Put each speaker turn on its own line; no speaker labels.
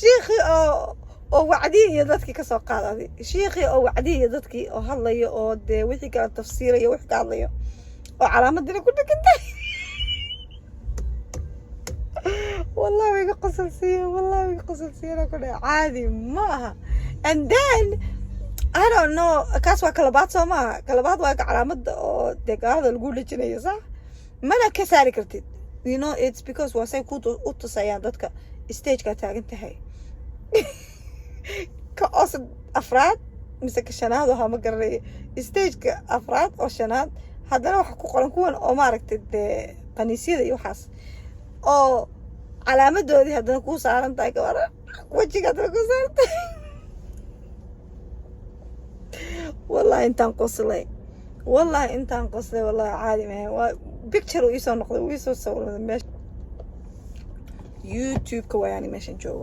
sheekhi oo wacdiya iyo dadkii ka soo qaadaday sheekhi oo wacdiya iyo dadkii oo hadlayo oo dee wixii kala tafsiirayo wixii ka hadlayo oo calaamadina ku dhigantay والله ويقى قصل سيئة والله ويقى قصل سيئة كده عادي ما and then I don't know كاس وكلبات سوما كلبات واقع على مد دقاهذا القول لك جنيه صح ما أنا كساري كرتيد you know it's because واسي كوتو أوتو سيان دتك stage كتاج انتهي كأصل أفراد مسك الشناد وها مقرر stage كأفراد أو شناد هذا لو حقوق لنكون أو ماركت قنيسية يوحس أو calaamadoodii haddana kuu saaran tahay gabadha wejiga haddana kuu saaran tahay wallahi intaan qoslay wallahi caadi maahan waa picture uu iisoo noqday uu iisoo sawirada meesha youtube-ka wayaani meeshan joogo